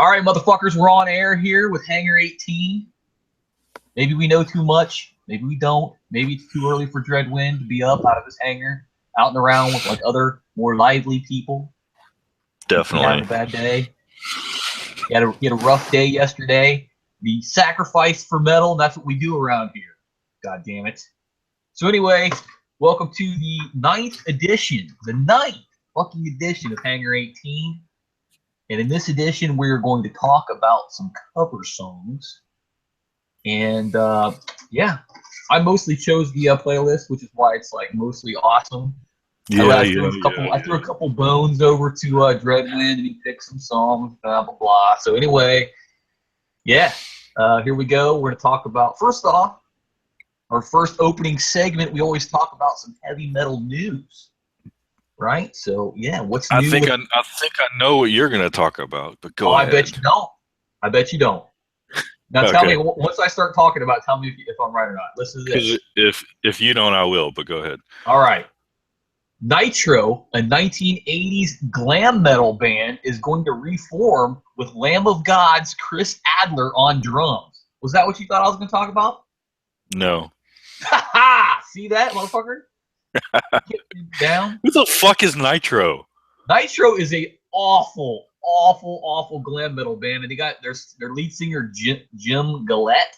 All right, motherfuckers, we're on air here with Hangar 18. Maybe we know too much. Maybe we don't. Maybe it's too early for Dreadwind to be up out of his hangar, out and around with like other more lively people. Definitely. Having a bad day. He had a rough day yesterday. The sacrifice for metal, that's what we do around here. God damn it. So anyway, welcome to the 9th edition of Hangar 18. And in this edition, we're going to talk about some cover songs. And yeah, I mostly chose the playlist, which is why it's like mostly awesome. I threw a couple bones over to Dreadwind, and he picked some songs, blah, blah, blah. So anyway, yeah, here we go. We're going to talk about, first off, our first opening segment, we always talk about some heavy metal news. Right? So, yeah, what's new? I think I know what you're going to talk about, but go ahead. I bet you don't. Now, okay. Tell me, once I start talking about it, tell me if I'm right or not. Listen to this. If you don't, I will, but go ahead. All right. Nitro, a 1980s glam metal band, is going to reform with Lamb of God's Chris Adler on drums. Was that what you thought I was going to talk about? No. Ha ha! See that, motherfucker? Down. Who the fuck is Nitro? Nitro is a awful glam metal band, and they got their lead singer Jim Gillette.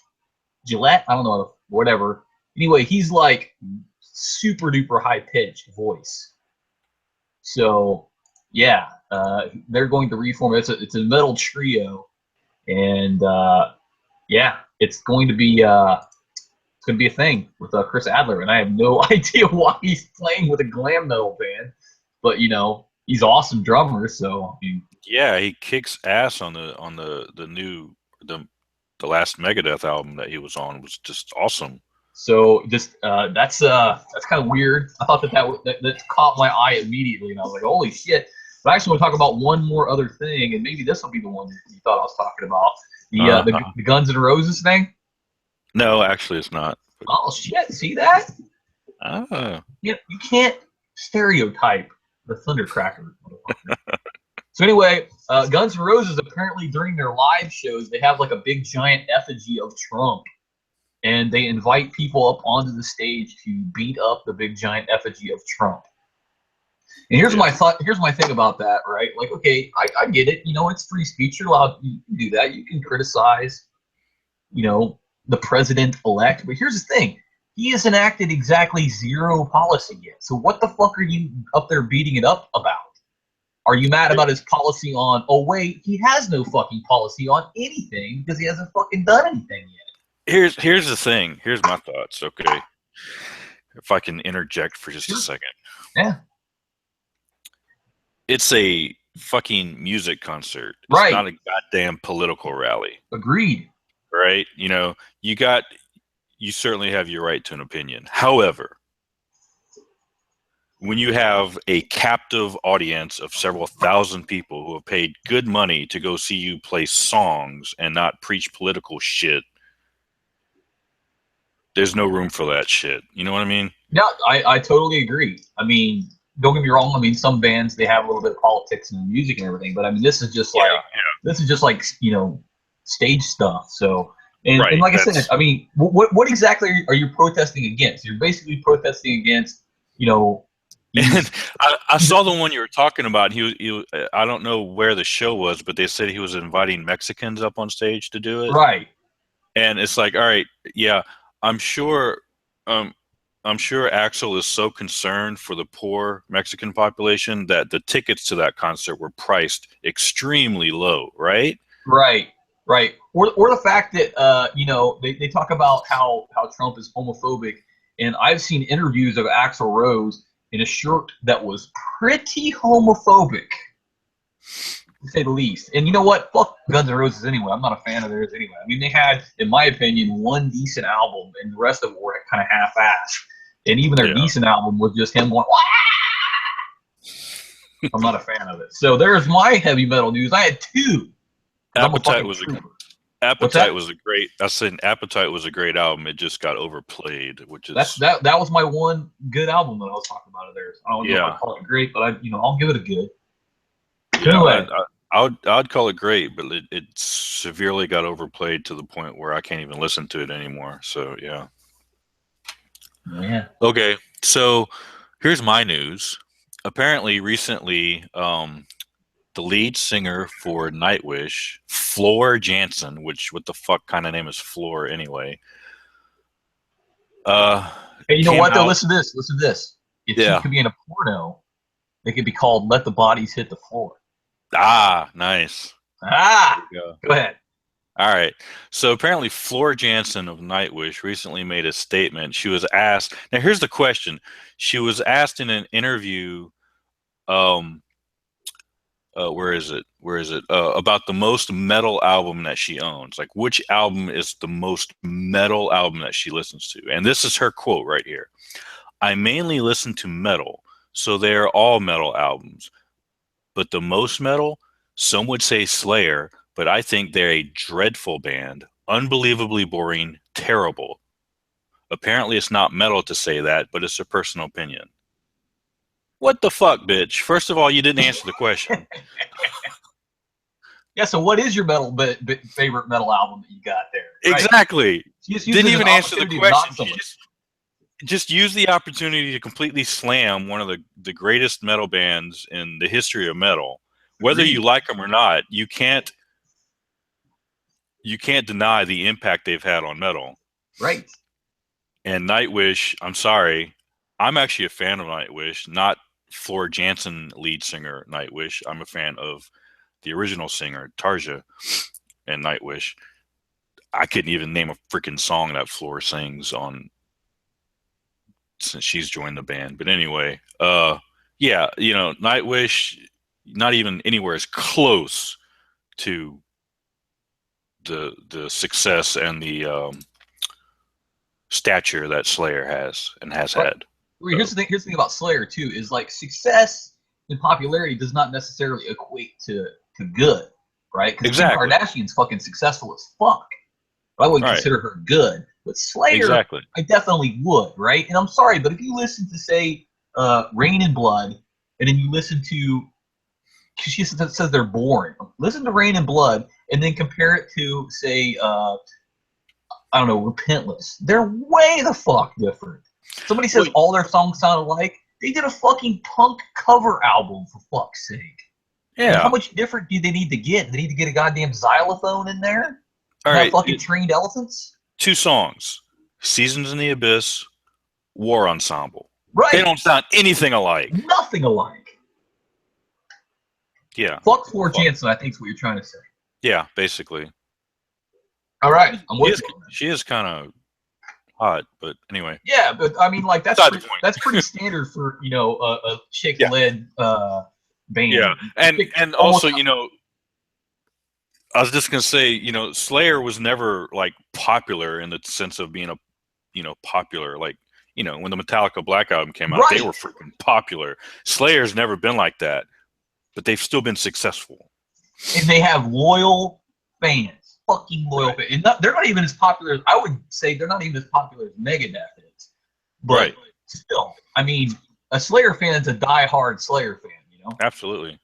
I don't know, whatever. Anyway, he's like super duper high pitched voice. So yeah, they're going to reform. It's a metal trio, and yeah, it's going to be a thing with Chris Adler, and I have no idea why he's playing with a glam metal band, but you know he's awesome drummer. So I mean, yeah, he kicks ass on the last Megadeth album that he was on was just awesome. So just that's kind of weird. I thought that caught my eye immediately, and I was like, holy shit! But I actually want to talk about one more other thing, and maybe this will be the one you thought I was talking about, the Guns N' Roses thing. So actually, it's not. Oh shit! See that? You can't stereotype the Thundercracker. So anyway, Guns N' Roses apparently during their live shows they have like a big giant effigy of Trump, and they invite people up onto the stage to beat up the big giant effigy of Trump. And here's my thought. Here's my thing about that, right? Like, okay, I get it. You know, it's free speech. You're allowed to do that. You can criticize, you know, the president-elect. But here's the thing. He has enacted exactly zero policy yet. So what the fuck are you up there beating it up about? Are you mad about his policy on, oh, wait, he has no fucking policy on anything because he hasn't fucking done anything yet? Here's the thing. Here's my thoughts, okay? If I can interject for just a second. Yeah. It's a fucking music concert. It's right. not a goddamn political rally. Agreed. Right? You know, you certainly have your right to an opinion. However, when you have a captive audience of several thousand people who have paid good money to go see you play songs and not preach political shit, there's no room for that shit. You know what I mean? Yeah, I totally agree. I mean, don't get me wrong. I mean, some bands, they have a little bit of politics in the music and everything, but I mean, this is just like, you know, stage stuff. So, and like I said, I mean, what exactly are you protesting against? You're basically protesting against, you know. And I saw the one you were talking about. He I don't know where the show was, but they said he was inviting Mexicans up on stage to do it. Right. And it's like, all right, yeah, I'm sure Axl is so concerned for the poor Mexican population that the tickets to that concert were priced extremely low, right? Right. Or the fact that you know, they talk about how Trump is homophobic, and I've seen interviews of Axl Rose in a shirt that was pretty homophobic, to say the least. And you know what? Fuck Guns N' Roses anyway. I'm not a fan of theirs anyway. I mean, they had, in my opinion, one decent album, and the rest of it were kind of half-assed. And even their decent album was just him going, Wah! I'm not a fan of it. So there's my heavy metal news. I had two. Appetite was a great. I said Appetite was a great album. It just got overplayed, which is that was my one good album that I was talking about of theirs. I don't know if I call it great, but I'll give it a good. Yeah, anyway, I'd call it great, but it severely got overplayed to the point where I can't even listen to it anymore. So yeah. Yeah. Okay, so here's my news. Apparently, recently, the lead singer for Nightwish, Floor Jansen, which what the fuck kind of name is Floor anyway? Hey, you know Came what though? out. Listen to this. Listen to this. If she Yeah. could be in a porno, it could be called "Let the Bodies Hit the Floor." Ah, nice. Ah, Yeah. go ahead. All right. So apparently, Floor Jansen of Nightwish recently made a statement. She was asked. Now, here's the question. She was asked in an interview. Um, where is it? Where is it? About the most metal album that she owns. Like, which album is the most metal album that she listens to? And this is her quote right here. I mainly listen to metal, so they are all metal albums. But the most metal, some would say Slayer, but I think they're a dreadful band, unbelievably boring, terrible. Apparently, it's not metal to say that, but it's a personal opinion. What the fuck, bitch? First of all, you didn't answer the question. Yeah. So, what is your favorite metal album that you got there? Right. Exactly. She just Didn't uses even an answer the opportunity to question. knock She someone. just used the opportunity to completely slam one of the greatest metal bands in the history of metal. Whether you like them or not, you can't deny the impact they've had on metal. Right. And Nightwish, I'm sorry, I'm actually a fan of Nightwish, not Floor Jansen lead singer Nightwish. I'm a fan of the original singer Tarja and Nightwish. I couldn't even name a freaking song that Floor sings on since she's joined the band. But anyway, yeah, Nightwish, not even anywhere as close to the success and the stature that Slayer has and has had. Well, here's the thing. Here's the thing about Slayer too is like success and popularity does not necessarily equate to good, right? Because Exactly. Kim Kardashian's fucking successful as fuck. I wouldn't Right. consider her good, but Slayer, Exactly. I definitely would, right? And I'm sorry, but if you listen to say Rain and Blood, and then you listen to, she says they're boring. Listen to Rain and Blood, and then compare it to say I don't know, Repentless. They're way the fuck different. Somebody says all their songs sound alike. They did a fucking punk cover album, for fuck's sake. Yeah. And how much different do they need to get? They need to get a goddamn xylophone in there? All have right. fucking trained elephants? 2 songs. Seasons in the Abyss, War Ensemble. Right. They don't sound anything alike. Nothing alike. Yeah. Fuck Floor Jansen, I think is what you're trying to say. Yeah, basically. All right. I'm with you. She is kind of hot, but anyway. Yeah, but I mean, like, that's pretty standard for, a chick-led band. Yeah, and also, I was just gonna say, Slayer was never like popular in the sense of being popular. Like, when the Metallica Black Album came out, they were freaking popular. Slayer's never been like that, but they've still been successful. And they have loyal fans. Fucking loyal fans. And they're not even as popular as, I would say they're not even as popular as Megadeth is. But still, I mean, a Slayer fan is a die-hard Slayer fan, Absolutely.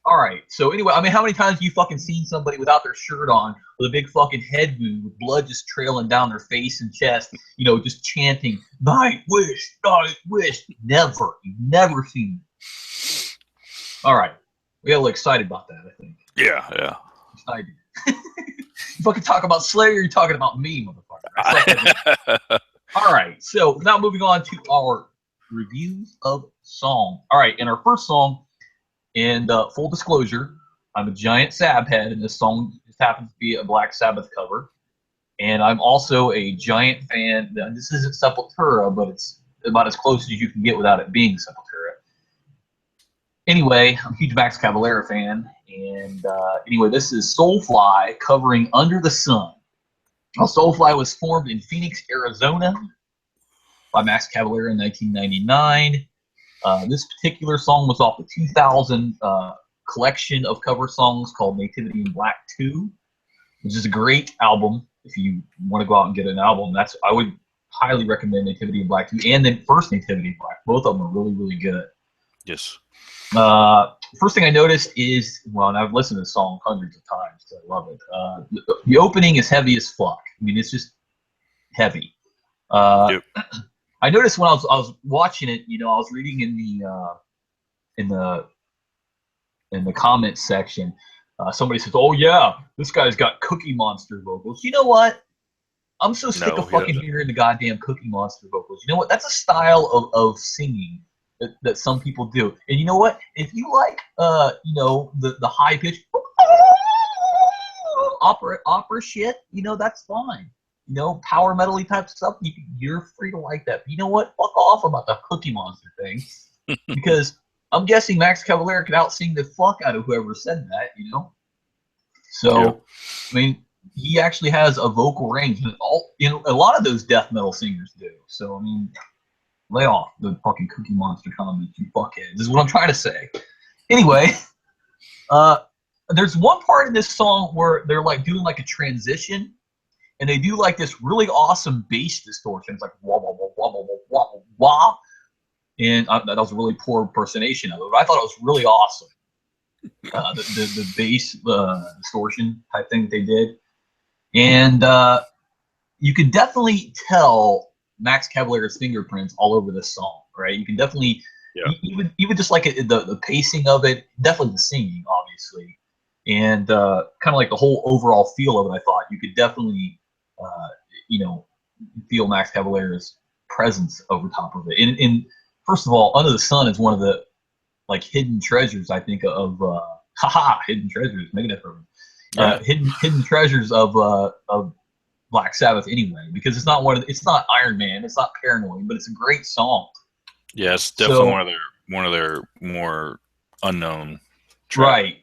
All right. So anyway, I mean, how many times have you fucking seen somebody without their shirt on, with a big fucking head wound, with blood just trailing down their face and chest, just chanting, Nightwish, Nightwish. Never. You've never seen it. All right. We got a little excited about that, I think. Yeah. Excited. You fucking talk about Slayer, you're talking about me, motherfucker. All right. So now moving on to our reviews of song. All right. And our first song, and full disclosure, I'm a giant Sab head, and this song just happens to be a Black Sabbath cover. And I'm also a giant fan. This isn't Sepultura, but it's about as close as you can get without it being Sepultura. Anyway, I'm a huge Max Cavalera fan. And anyway, this is Soulfly covering Under the Sun. Now, Soulfly was formed in Phoenix, Arizona by Max Cavalera in 1999. This particular song was off the 2000 collection of cover songs called Nativity in Black 2, which is a great album. If you want to go out and get an album, I would highly recommend Nativity in Black 2 and then first Nativity in Black. Both of them are really, really good. Yes. first thing I noticed is, well, and I've listened to the song hundreds of times, so I love it. The opening is heavy as fuck. I mean, it's just heavy. Yep. I noticed when I was watching it, I was reading in the comment section, somebody says, "Oh yeah, this guy's got Cookie Monster vocals." You know what? I'm so sick of fucking hearing the goddamn Cookie Monster vocals. You know what? That's a style of singing that some people do. And you know what? If you like, the high pitch opera shit, that's fine. Power metal-y type stuff, you're free to like that. But you know what? Fuck off about the Cookie Monster thing, because I'm guessing Max Cavalera could out-sing the fuck out of whoever said that. So, yeah. I mean, he actually has a vocal range, and a lot of those death metal singers do. So, I mean, lay off the fucking Cookie Monster comments, you fuckheads. This is what I'm trying to say. Anyway, there's one part in this song where they're like doing like a transition, and they do like this really awesome bass distortion. It's like wah wah wah wah wah wah wah wah, and that was a really poor impersonation of it, but I thought it was really awesome. The bass distortion type thing that they did. And you could definitely tell Max Cavalera's fingerprints all over this song, right? You can definitely, even just like the pacing of it, definitely the singing, obviously, and kind of like the whole overall feel of it. I thought you could definitely, feel Max Cavalera's presence over top of it. And first of all, Under the Sun is one of the like hidden treasures, I think, of hidden treasures, Megadeth. Hidden treasures of Black Sabbath anyway, because it's not it's not Iron Man, it's not Paranoid, but it's a great song. Yeah, it's definitely one of their more unknown tracks. Right.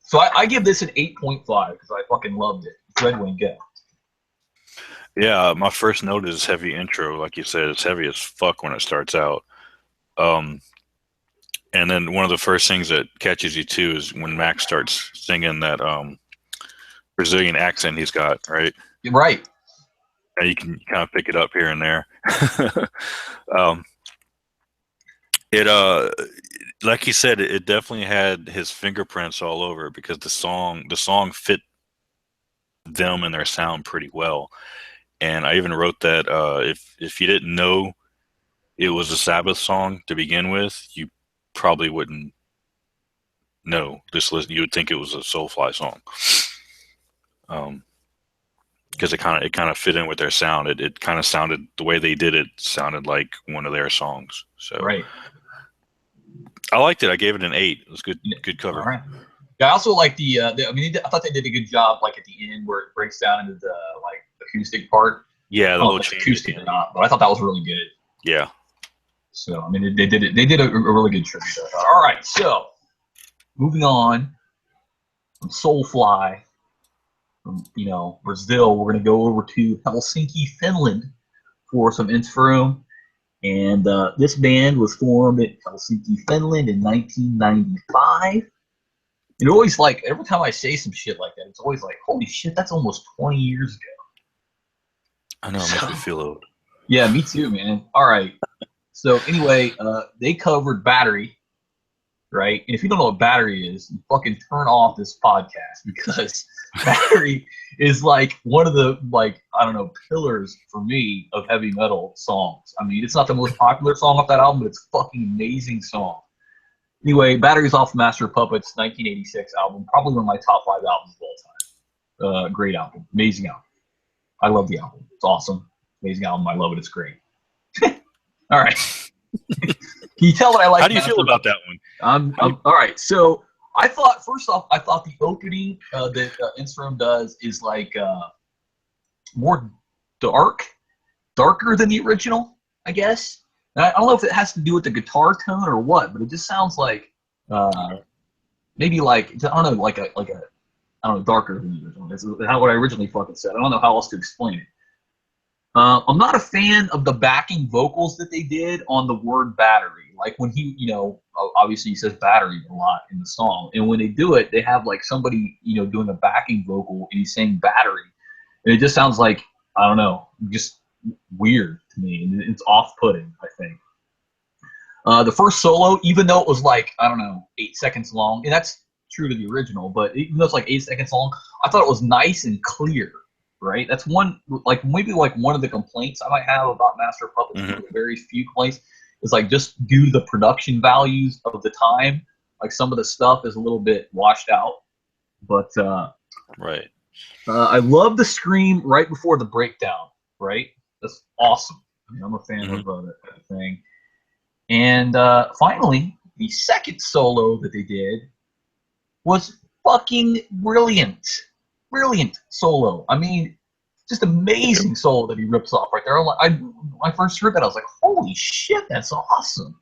So I give this an 8.5 because I fucking loved it. Red Wing, go. Yeah, my first note is heavy intro. Like you said, it's heavy as fuck when it starts out. And then one of the first things that catches you too is when Max starts singing that Brazilian accent he's got, right? Right. And you can kind of pick it up here and there. Like you said, it definitely had his fingerprints all over it, because the song fit them and their sound pretty well. And I even wrote that if you didn't know it was a Sabbath song to begin with, you probably wouldn't know. You would think it was a Soulfly song, because it kind of fit in with their sound. It kind of sounded, the way they did it sounded like one of their songs. So right. I liked it. I gave it an 8. It was good cover. All right. Yeah, I also like I thought they did a good job, like at the end where it breaks down into the like acoustic part. Yeah, the little change acoustic or not, but I thought that was really good. Yeah. So I mean, they did it. They did a really good tribute. All right, so moving on from Soulfly, from Brazil, we're gonna go over to Helsinki, Finland, for some Infroom. And this band was formed in Helsinki, Finland in 1995. And always like, every time I say some shit like that, it's always like, holy shit, that's almost 20 years ago. I know, it makes me feel old. Yeah, me too, man. All right. So anyway, they covered Battery, right? And if you don't know what Battery is, you fucking turn off this podcast, because Battery is like one of the, like, I don't know, pillars for me of heavy metal songs. I mean, it's not the most popular song off that album, but it's a fucking amazing song. Anyway, Battery's off Master of Puppets' 1986 album, probably one of my top 5 albums of all time. Great album, amazing album. I love the album. It's awesome, amazing album. I love it. It's great. All right. Can you tell what I like? How do you feel about that one? I'm all right. So I thought, first off, the opening that Infroom does is like more darker than the original, I guess. I don't know if it has to do with the guitar tone or what, but it just sounds like maybe like, I don't know, like a I don't know, darker than the original. That's what I originally fucking said. I don't know how else to explain it. I'm not a fan of the backing vocals that they did on the word battery. Like when he, obviously he says battery a lot in the song. And when they do it, they have like somebody, doing a backing vocal and he's saying battery. And it just sounds like, I don't know, just weird to me. And it's off-putting, I think. The first solo, even though it was like, I don't know, 8 seconds long, and that's true to the original, but even though it's like 8 seconds long, I thought it was nice and clear, right? That's one, like maybe like one of the complaints I might have about Master of Puppets, one of the very few complaints, is like just due to the production values of the time, like some of the stuff is a little bit washed out. But right. I love the scream right before the breakdown, right? That's awesome. I mean, I'm a fan of that kind of thing. And finally, the second solo that they did was fucking brilliant. Brilliant solo. I mean, just amazing solo that he rips off right there. When I first heard that, I was like, holy shit, that's awesome.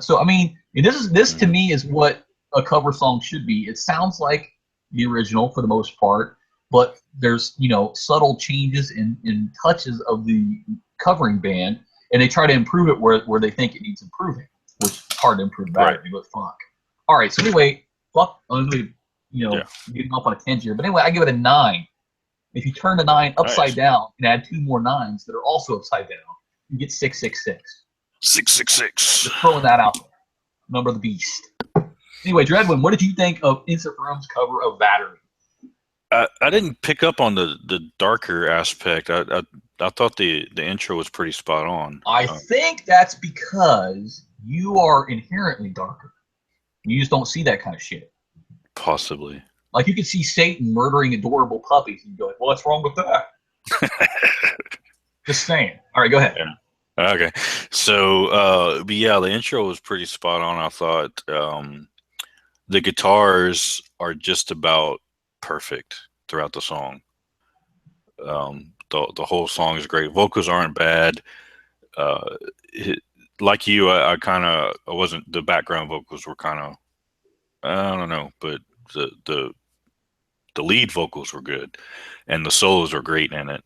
So, I mean, this to me is what a cover song should be. It sounds like the original for the most part, but there's, subtle changes in touches of the covering band, and they try to improve it where they think it needs improving, which is hard to improve that. But fuck. All right, so anyway, fuck, I'm going to, getting off on a tangent here. But anyway, I give it a 9. If you turn the 9 upside down and add 2 more 9s that are also upside down, you get 666. 666. Just throwing that out there. Number of the beast. Anyway, Dreadwin, what did you think of Insert Room's cover of Battery? I didn't pick up on the darker aspect. I thought the intro was pretty spot on. I think that's because you are inherently darker. You just don't see that kind of shit. Possibly. Like you could see Satan murdering adorable puppies and you'd be like, well, what's wrong with that? Just saying. All right, go ahead. Yeah. Okay. So, but yeah, the intro was pretty spot on. I thought the guitars are just about perfect throughout the song. The whole song is great. Vocals aren't bad. Like you, I wasn't, the background vocals were kind of, I don't know, but the lead vocals were good and the solos are great in it.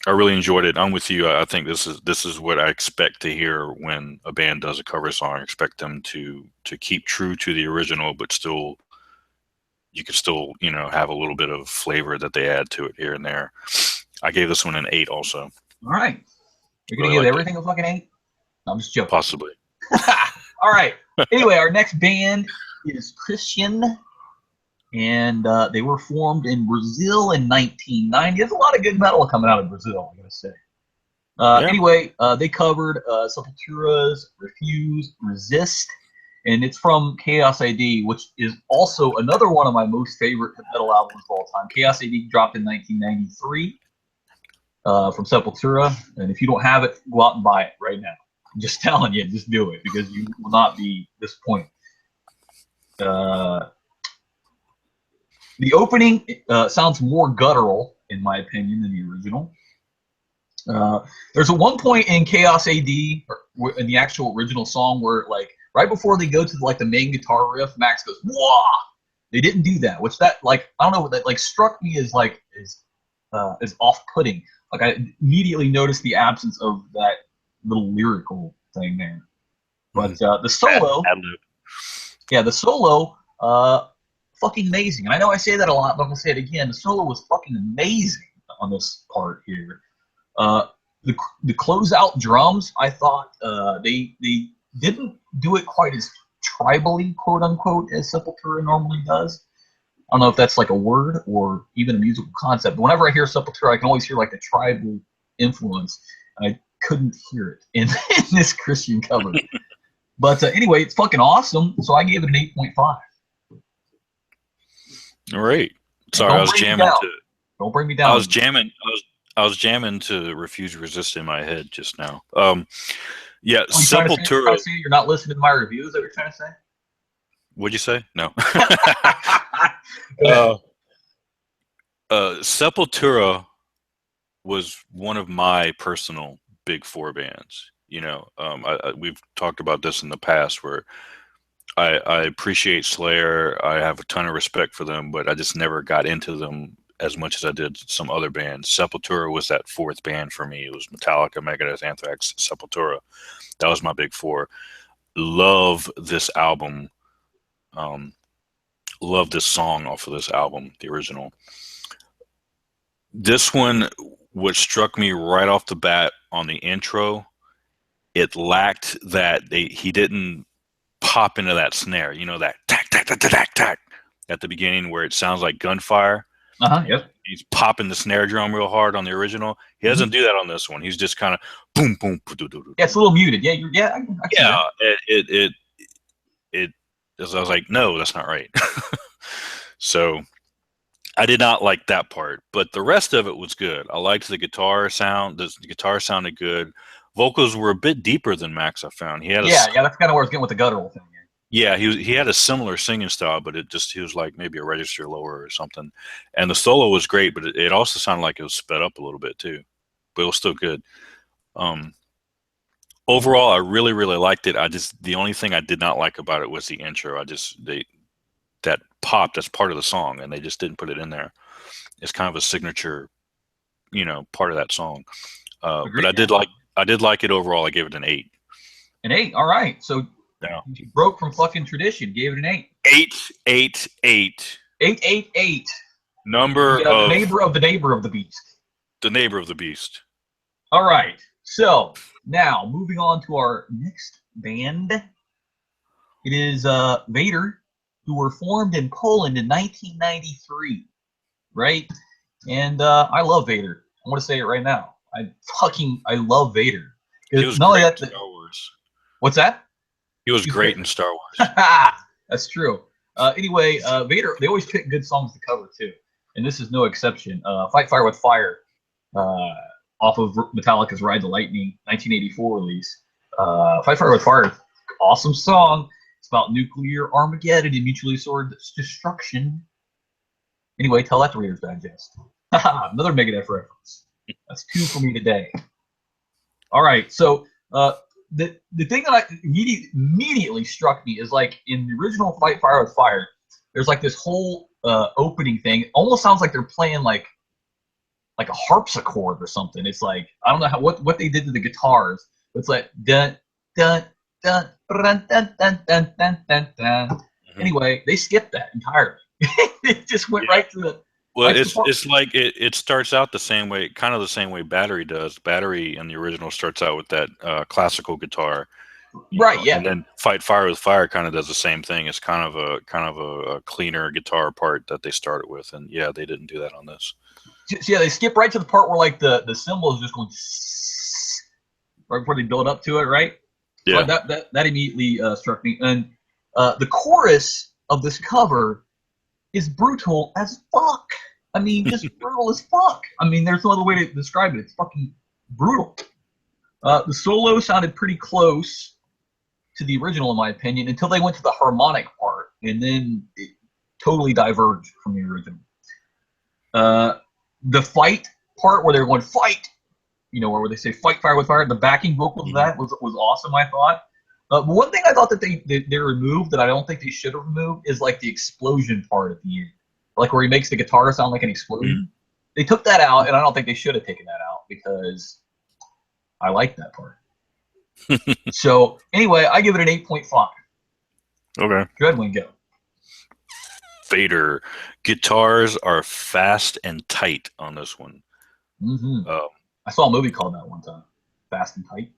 I really enjoyed it. I'm with you. I think this is what I expect to hear when a band does a cover song. I expect them to keep true to the original, but still, you can still, have a little bit of flavor that they add to it here and there. I gave this one an 8 also. All right. You're going to give everything a fucking 8? No, I'm just joking. Possibly. All right. Anyway, our next band is Christian, and they were formed in Brazil in 1990. There's a lot of good metal coming out of Brazil, I gotta say. Anyway, they covered Sepultura's Refuse, Resist, and it's from Chaos AD, which is also another one of my most favorite metal albums of all time. Chaos AD dropped in 1993 from Sepultura, and if you don't have it, go out and buy it right now. I'm just telling you, just do it, because you will not be disappointed. The opening sounds more guttural, in my opinion, than the original. There's a one point in Chaos AD, or in the actual original song, where like right before they go to like the main guitar riff, Max goes "Wah!" They didn't do that, which that like I don't know, that like struck me as like is off-putting. Like I immediately noticed the absence of that little lyrical thing there. But the solo, the solo, fucking amazing. And I know I say that a lot, but I'm gonna say it again. The solo was fucking amazing on this part here. The closeout drums, I thought they didn't do it quite as tribally, quote unquote, as Sepultura normally does. I don't know if that's like a word or even a musical concept. But whenever I hear Sepultura, I can always hear like the tribal influence, and I couldn't hear it in this Christian cover. But anyway, it's fucking awesome. So I gave it an 8.5. All right. Sorry, I was jamming to. Don't bring me down. I was jamming to Refuse Resist in my head just now. Yeah, Sepultura. You're not listening to my reviews. Is that what you're trying to say? What'd you say? No. Sepultura was one of my personal big 4 bands. We've talked about this in the past where I appreciate Slayer. I have a ton of respect for them, but I just never got into them as much as I did some other bands. Sepultura was that 4th band for me. It was Metallica, Megadeth, Anthrax, Sepultura. That was my big 4. Love this album. Love this song off of this album, the original. This one, what struck me right off the bat on the intro it lacked that he didn't pop into that snare, you know, that tack tack tack tack tack at the beginning where it sounds like gunfire. Yep. He's popping the snare drum real hard on the original. He doesn't do that on this one. He's just kind of boom boom. Yeah, it's a little muted. Yeah, I see that. It. I was like, no, that's not right. So I did not like that part, but the rest of it was good. I liked the guitar sound. The guitar sounded good. Vocals were a bit deeper than Max. I found he had that's kind of where I was getting with the guttural thing. Yeah, he had a similar singing style, but he was like maybe a register lower or something. And the solo was great, but it also sounded like it was sped up a little bit too, but it was still good. Overall, I really, really liked it. The only thing I did not like about it was the intro. That pop, that's part of the song, and they just didn't put it in there. It's kind of a signature, part of that song. But I did like it overall. I gave it an 8. An 8, all right. So yeah. You broke from fucking tradition, gave it an 8. 888. 888. Number the neighbor of the neighbor of the beast. The neighbor of the beast. All right. So now moving on to our next band. It is Vader, who were formed in Poland in 1993, right? And I love Vader. I want to say it right now. I love Vader. He was great in Star Wars. What's that? He was great in Star Wars. That's true. Anyway, Vader, they always pick good songs to cover too, and this is no exception. Fight Fire with Fire, off of Metallica's Ride the Lightning 1984 release. Fight Fire with Fire, awesome song. It's about nuclear Armageddon and mutually assured destruction. Anyway, tell that to Reader's Digest. Another Megadeth reference. That's 2 for me today. All right, so the thing that immediately struck me is, like, in the original Fight Fire with Fire, there's like this whole opening thing. It almost sounds like they're playing like a harpsichord or something. It's like, I don't know what they did to the guitars. It's like dun dun dun dun dun dun dun dun dun dun. Anyway, they skipped that entirely. It just went right to the. Well, it's like it starts out the same way, kind of the same way Battery does. Battery in the original starts out with that classical guitar, right? Yeah, and then Fight Fire with Fire kind of does the same thing. It's kind of a cleaner guitar part that they started with, and yeah, they didn't do that on this. So, yeah, they skip right to the part where, like, the cymbal is just going right before they build up to it, right? Yeah, so that immediately struck me, and the chorus of this cover is brutal as fuck. I mean, just brutal as fuck. I mean, there's no other way to describe it. It's fucking brutal. The solo sounded pretty close to the original, in my opinion, until they went to the harmonic part, and then it totally diverged from the original. The fight part, where they're going fight, where they say Fight Fire with Fire, the backing vocals of that was awesome, I thought. But one thing I thought that they removed that I don't think they should have removed is, like, the explosion part at the end. Like, where he makes the guitar sound like an explosion. Mm-hmm. They took that out, and I don't think they should have taken that out because I like that part. So, anyway, I give it an 8.5. Okay. Go ahead, Wayne, go. Vader. Guitars are fast and tight on this one. Mm-hmm. I saw a movie called that one time. Fast and Tight.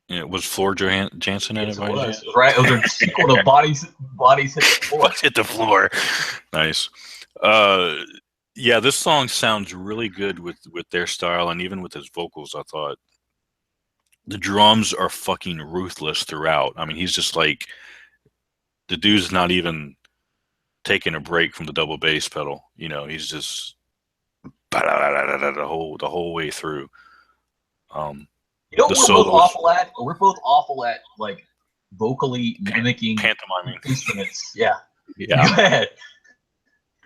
Yeah, was Floor Jansen in it? Right. It was a sequel to Bodies Hit the Floor. Bodies Hit the Floor. Nice. Yeah, this song sounds really good with their style and even with his vocals, I thought. The drums are fucking ruthless throughout. I mean, he's just like, the dude's not even taking a break from the double bass pedal. He's just the whole way through. We're both awful at like vocally mimicking pantomiming instruments. Yeah. Yeah. Go ahead.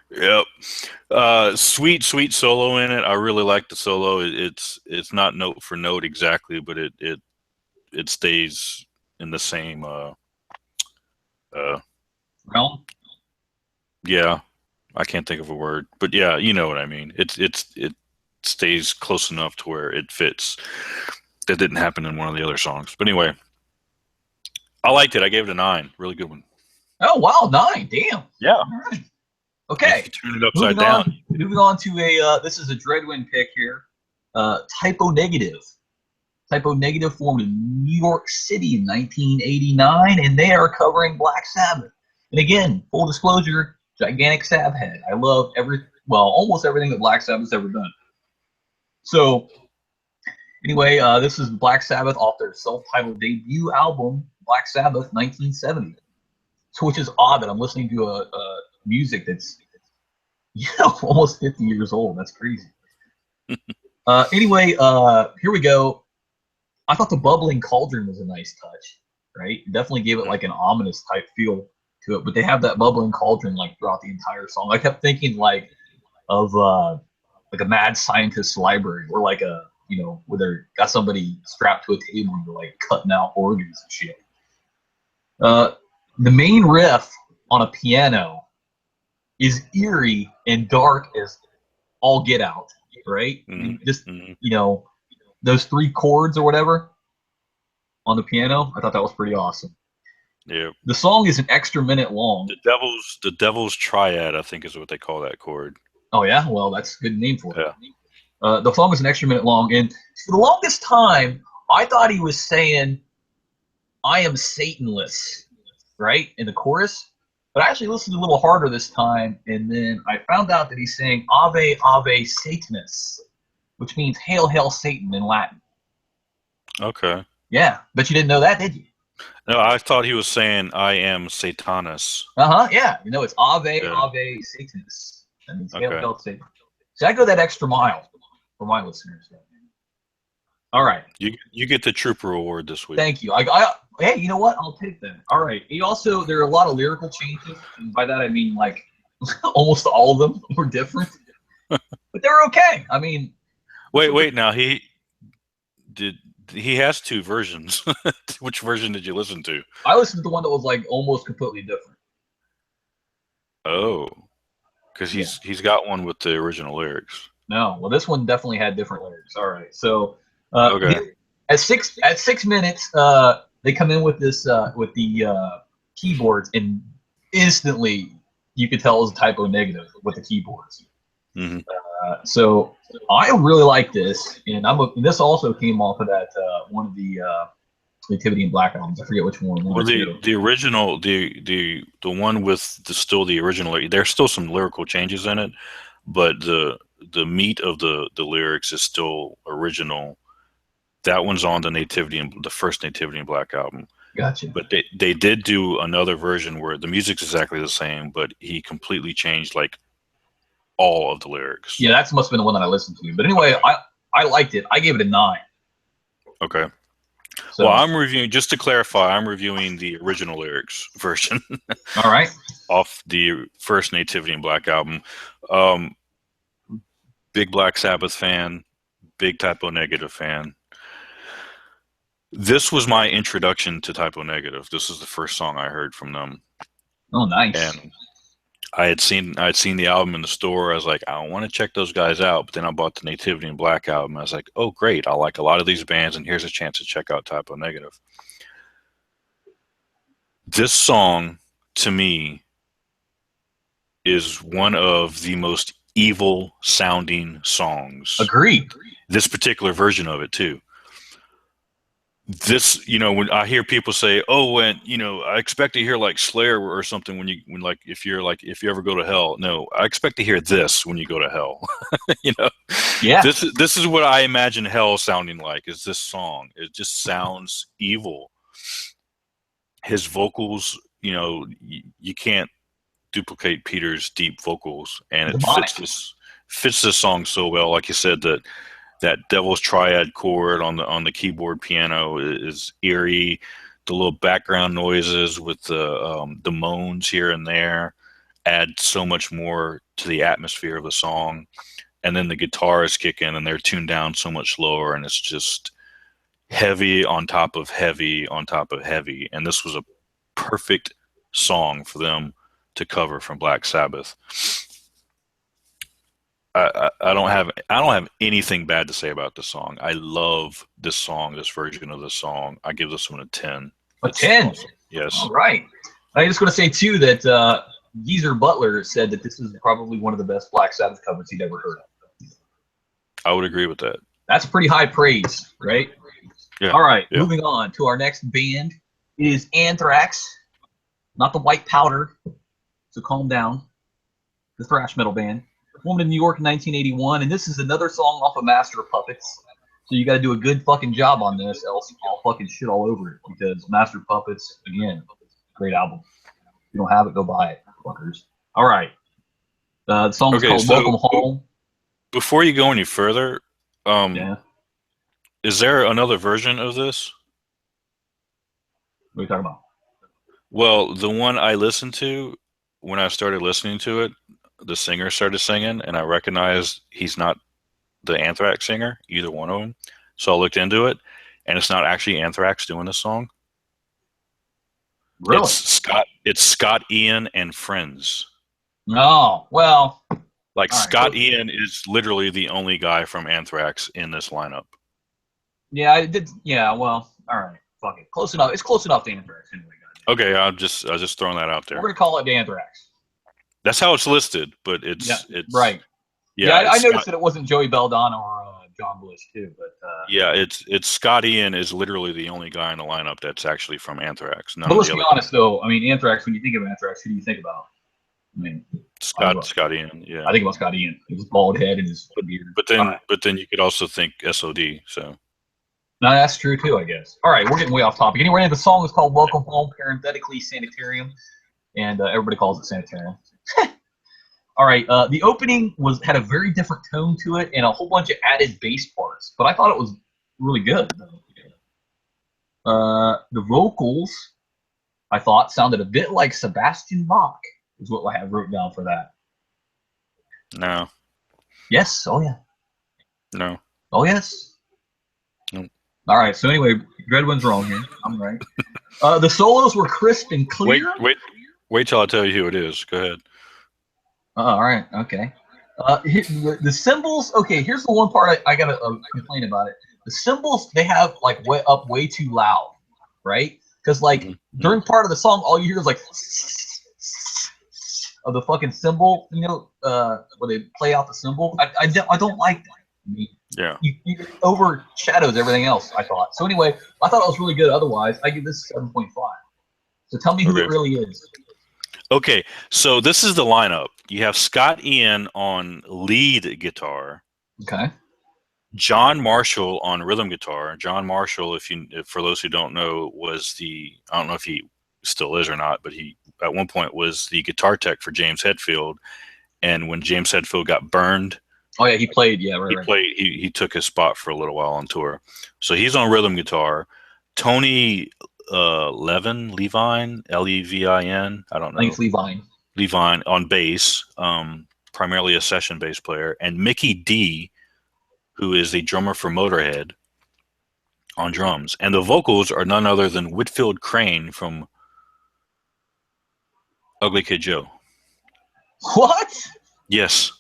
Yep. Sweet solo in it. I really like the solo. It's not note for note exactly, but it stays in the same realm. Yeah. I can't think of a word, but yeah, you know what I mean. It stays close enough to where it fits. That didn't happen in one of the other songs. But anyway, I liked it. I gave it a 9. Really good one. Oh, wow. 9. Damn. Yeah. All right. Okay. Turn it upside down. Moving on to this is a Dreadwind pick here. Typo Negative. Typo Negative formed in New York City in 1989, and they are covering Black Sabbath. And again, full disclosure, gigantic Sab head. I love almost everything that Black Sabbath's ever done. So, anyway, this is Black Sabbath off their self-titled debut album, Black Sabbath, 1970. So, which is odd that I'm listening to a music that's almost 50 years old. That's crazy. Anyway, here we go. I thought the bubbling cauldron was a nice touch, right? Definitely gave it like an ominous type feel to it, but they have that bubbling cauldron like throughout the entire song. I kept thinking like of like a mad scientist's library, or like a where they got somebody strapped to a table and they're like cutting out organs and shit. The main riff on a piano is eerie and dark as all get out, right? Just those 3 chords or whatever on the piano, I thought that was pretty awesome. Yeah. The song is an extra minute long. The Devil's Triad, I think, is what they call that chord. Oh yeah, well that's a good name for it. Yeah. The song is an extra minute long, and for the longest time, I thought he was saying, "I am Satanless," right, in the chorus. But I actually listened a little harder this time, and then I found out that he's saying "Ave, Ave, Satanus," which means "Hail, Hail, Satan" in Latin. Okay. Yeah, but you didn't know that, did you? No, I thought he was saying "I am Satanus." Yeah. It's Ave, Ave, Satanus. That means Hail, Hail, Satan. So I go that extra mile for my listeners. All right. You get the Trooper Award this week. Thank you. Hey, you know what? I'll take that. All right. There are a lot of lyrical changes, and by that I mean like almost all of them were different, but they're okay. I mean, wait. Now he has 2 versions. Which version did you listen to? I listened to the one that was like almost completely different. Oh, because he's got one with the original lyrics. No, well, this one definitely had different lyrics. All right, so okay. At 6 minutes, they come in with this with the keyboards, and instantly you could tell it was a Typo Negative with the keyboards. Mm-hmm. So I really like this, and this also came off of that one of the Nativity in Black albums. I forget which one. Well, the original, the one with still the original. There's still some lyrical changes in it, but the meat of the lyrics is still original. That one's on the first Nativity in Black album. Gotcha. But they did do another version where the music's exactly the same, but he completely changed like all of the lyrics. Yeah, that must have been the one that I listened to. But anyway, I liked it. I gave it a 9. Okay. So, well, I'm reviewing, just to clarify, I'm reviewing the original lyrics version. All right. Off the first Nativity in Black album. Big Black Sabbath fan, big Typo Negative fan. This was my introduction to Typo Negative. This is the first song I heard from them. Oh, nice. And I'd seen the album in the store. I was like, I want to check those guys out. But then I bought the Nativity in Black album. I was like, oh, great. I like a lot of these bands, and here's a chance to check out Typo Negative. This song, to me, is one of the most evil sounding songs. Agreed. This particular version of it, too. This, when I hear people say, "Oh, when I expect to hear like Slayer or something if you ever go to hell." No, I expect to hear this when you go to hell. Yeah. This is what I imagine hell sounding like. Is this song? It just sounds evil. His vocals, you can't duplicate Peter's deep vocals, and it fits this song so well. Like you said, that Devil's Triad chord on the keyboard piano is eerie. The little background noises with the moans here and there add so much more to the atmosphere of the song. And then the guitars kick in, and they're tuned down so much lower, and it's just heavy on top of heavy on top of heavy. And this was a perfect song for them to cover from Black Sabbath. I don't have anything bad to say about this song. I love this song, this version of the song. I give this one a 10. A 10? Awesome. Yes. All right. I'm just going to say, too, that Geezer Butler said that this is probably one of the best Black Sabbath covers he'd ever heard of. I would agree with that. That's pretty high praise, right? Yeah. All right, moving on to our next band. It is Anthrax, not the white powder. So calm down. The thrash metal band formed in New York in 1981, and this is another song off of Master of Puppets. So you got to do a good fucking job on this, else I'll fucking shit all over it. Because Master of Puppets, again, great album. If you don't have it, go buy it, fuckers. All right. The song is called Welcome Home. Before you go any further, Yeah. Is there another version of this? What are you talking about? Well, the one I listened to, when I started listening to it, the singer started singing, and I recognized he's not the Anthrax singer, either one of them. So I looked into it, and it's not actually Anthrax doing this song. Really? It's Scott Ian and Friends. Oh, well. Like Scott Ian is literally the only guy from Anthrax in this lineup. Yeah, I did. Yeah, well, all right. Fuck it. Close enough. It's close enough to Anthrax anyway. Okay, I was just throwing that out there. We're gonna call it Anthrax. That's how it's listed, but it's right. Yeah, I noticed that it wasn't Joey Belladonna or John Bush too, but yeah, it's Scott Ian is literally the only guy in the lineup that's actually from Anthrax. But let's be honest, though. I mean, Anthrax. When you think of Anthrax, who do you think about? I mean, Scott Ian. Yeah, I think about Scott Ian. His bald head and his beard. But then you could also think SOD. So. No, that's true too, I guess. All right, we're getting way off topic. Anyway, the song is called "Welcome Home," parenthetically Sanitarium, and everybody calls it Sanitarium. All right, the opening had a very different tone to it and a whole bunch of added bass parts, but I thought it was really good. The vocals, I thought, sounded a bit like Sebastian Bach, is what I have wrote down for that. No. Yes. Oh yeah. No. Oh yes. No. All right. So anyway, Dreadwin's wrong here. I'm right. The solos were crisp and clear. Wait till I tell you who it is. Go ahead. All right. Okay. The cymbals. Okay. Here's the one part I gotta complain about it. The cymbals, they have like way too loud, right? Because like during part of the song, all you hear is like of the fucking cymbal, where they play out the cymbal. I don't like that. I mean, yeah. It overshadows everything else, I thought. So anyway, I thought it was really good. Otherwise, I give this 7.5. So tell me who it really is. Okay, so this is the lineup. You have Scott Ian on lead guitar. Okay. John Marshall on rhythm guitar. John Marshall, for those who don't know, I don't know if he still is or not, but he at one point was the guitar tech for James Hetfield. And when James Hetfield got burned, oh yeah, he played. Yeah, right. He took his spot for a little while on tour. So he's on rhythm guitar. Tony Levine, Levin, I don't know. I think it's Levine on bass, primarily a session bass player, and Mickey D, who is the drummer for Motorhead, on drums. And the vocals are none other than Whitfield Crane from Ugly Kid Joe. What? Yes.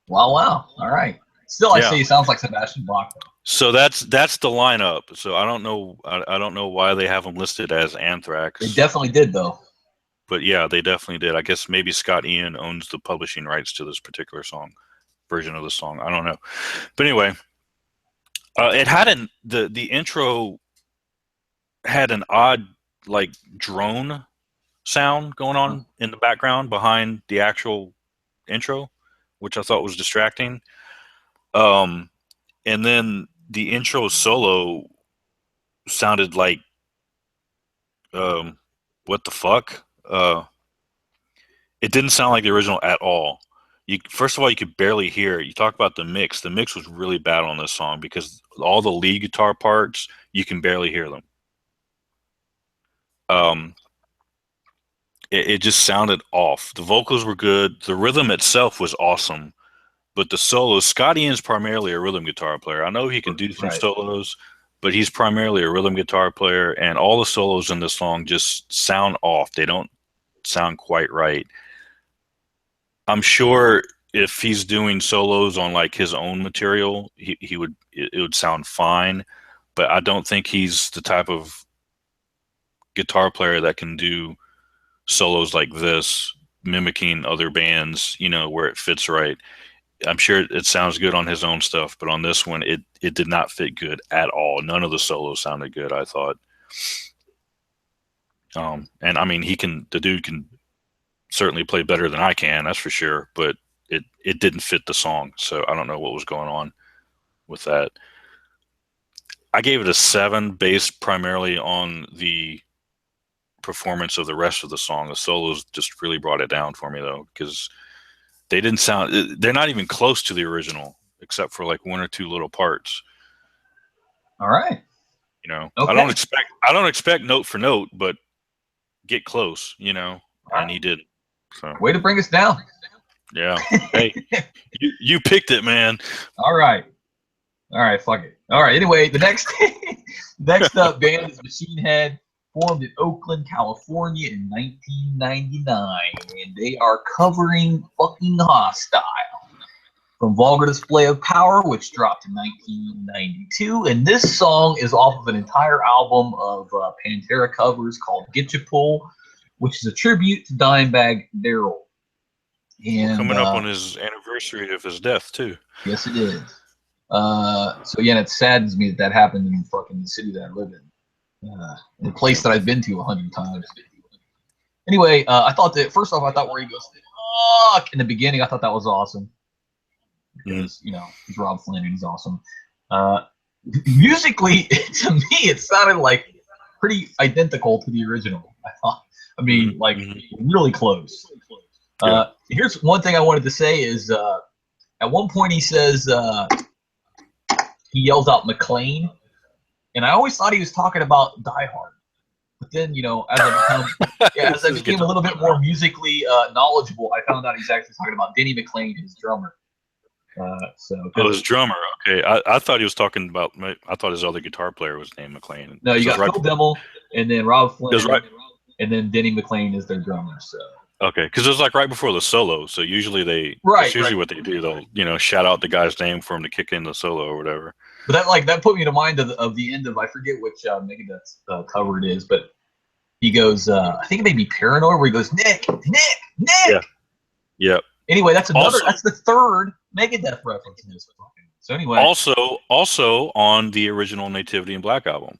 Wow. All right. Still, I say he sounds like Sebastian Bach. So that's the lineup. So I don't know why they have them listed as Anthrax. They definitely did, though. But yeah, they definitely did. I guess maybe Scott Ian owns the publishing rights to this particular version of the song. I don't know. But anyway, it had the intro had an odd like drone sound going on in the background behind the actual intro, which I thought was distracting. And then the intro solo sounded like, what the fuck? It didn't sound like the original at all. First of all, you could barely hear it. You talk about the mix. The mix was really bad on this song because all the lead guitar parts, you can barely hear them. It just sounded off. The vocals were good. The rhythm itself was awesome. But the solos, Scott Ian's primarily a rhythm guitar player. I know he can do some solos, but he's primarily a rhythm guitar player, and all the solos in this song just sound off. They don't sound quite right. I'm sure if he's doing solos on like his own material, it would sound fine, but I don't think he's the type of guitar player that can do solos like this, mimicking other bands, where it fits right. I'm sure it sounds good on his own stuff, but on this one, it did not fit good at all. None of the solos sounded good, I thought. And I mean, the dude can certainly play better than I can, that's for sure, but it didn't fit the song. So I don't know what was going on with that. I gave it a 7 based primarily on the performance of the rest of the song. The solos just really brought it down for me, though, because they didn't sound. They're not even close to the original, except for like 1 or 2 little parts. All right. You know, okay. I don't expect note for note, but get close. You know, and he did. So. Way to bring us down. Yeah. Hey, you picked it, man. All right, fuck it. All right. Anyway, the next up band is Machine Head, formed in Oakland, California in 1999, and they are covering "Fucking Hostile" from Vulgar Display of Power, which dropped in 1992. And this song is off of an entire album of Pantera covers called "Get Ya Pull," which is a tribute to Dimebag Darrell. And coming up on his anniversary of his death too. Yes, it is. So yeah, it saddens me that happened in fucking the city that I live in a place that I've been to 100 times. Anyway, I thought that first off, I thought where he goes fuck in the beginning, I thought that was awesome because you know he's Rob Flynn and he's awesome. Musically, to me, it sounded like pretty identical to the original. I thought. I mean, like really close. Here's one thing I wanted to say is at one point he says he yells out McLean, and I always thought he was talking about Die Hard. But then, you know, as I became a little bit more musically knowledgeable, I found out he's actually talking about Denny McLean, his drummer. His drummer. Okay, I thought he was talking about. I thought his other guitar player was named McLean. No, you got Phil Dimmel, and then Rob Flynn, and then Denny McLean is their drummer. So. Okay, because it was like right before the solo, so usually that's usually what they do. They'll shout out the guy's name for him to kick in the solo or whatever. But that put me to mind of the end of I forget which Megadeth cover it is, but he goes I think it may be Paranoid where he goes Nick. Yeah. Yep. Anyway, that's the third Megadeth reference in this. So anyway. Also on the original Nativity in Black album.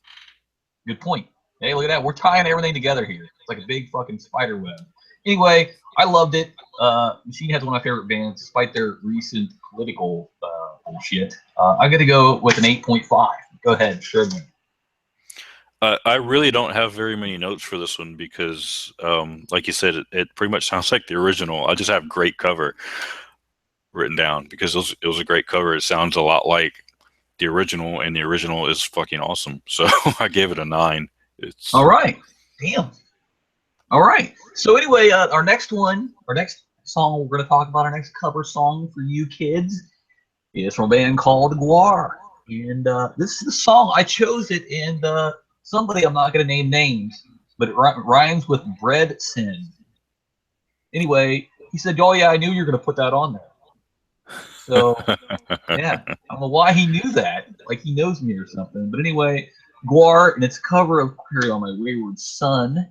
Good point. Hey, look at that. We're tying everything together here. It's like a big fucking spider web. Anyway, I loved it. Machine Head's one of my favorite bands, despite their recent political bullshit. I'm going to go with an 8.5. Go ahead, sure. I really don't have very many notes for this one because, like you said, it pretty much sounds like the original. I just have great cover written down because it was a great cover. It sounds a lot like the original, and the original is fucking awesome. So I gave it a 9. All right. Damn. All right. So anyway, our next song we're going to talk about, our next cover song for you kids, is from a band called Guar. And this is the song, I chose it, and somebody, I'm not going to name names, but it rhymes with bread sin. Anyway, he said, oh yeah, I knew you were going to put that on there. So, yeah, I don't know why he knew that. Like he knows me or something. But anyway, Guar, and it's a cover of Carry On My Wayward Son.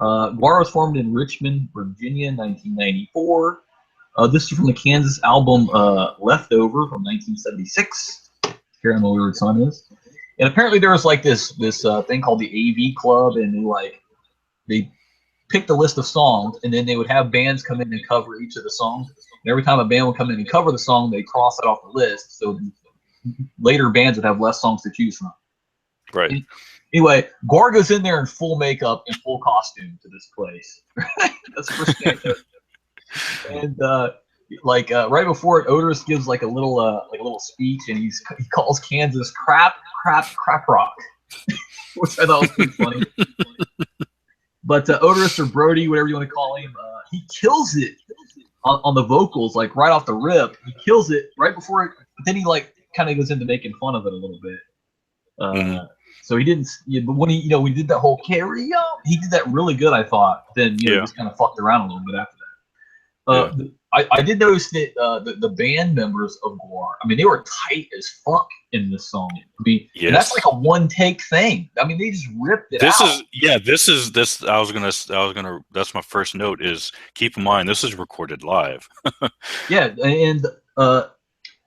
Guar was formed in Richmond, Virginia, 1994. This is from the Kansas album Leftover from 1976. Carry On My Wayward Son is. And apparently there was like this thing called the AV Club, and they picked a list of songs, and then they would have bands come in and cover each of the songs. And every time a band would come in and cover the song, they cross it off the list. So later bands would have less songs to choose from. Right. And anyway, Guar goes in there in full makeup and full costume to this place. That's the first thing I know. And right before it, Odorous gives like a little speech, and he calls Kansas crap rock, which I thought was pretty funny. But Odorous or Brody, whatever you want to call him, he kills it on the vocals, like right off the rip. He kills it right before it, but then he like kind of goes into making fun of it a little bit. So he didn't, but when we did that whole carry on, he did that really good, I thought. Then he just kind of fucked around a little bit after that. I did notice that the band members of Guar, I mean, they were tight as fuck in this song. I mean, Yes. and that's like a one take thing. I mean, they just ripped it out. This. I was gonna. That's my first note. Is keep in mind this is recorded live. Yeah, and the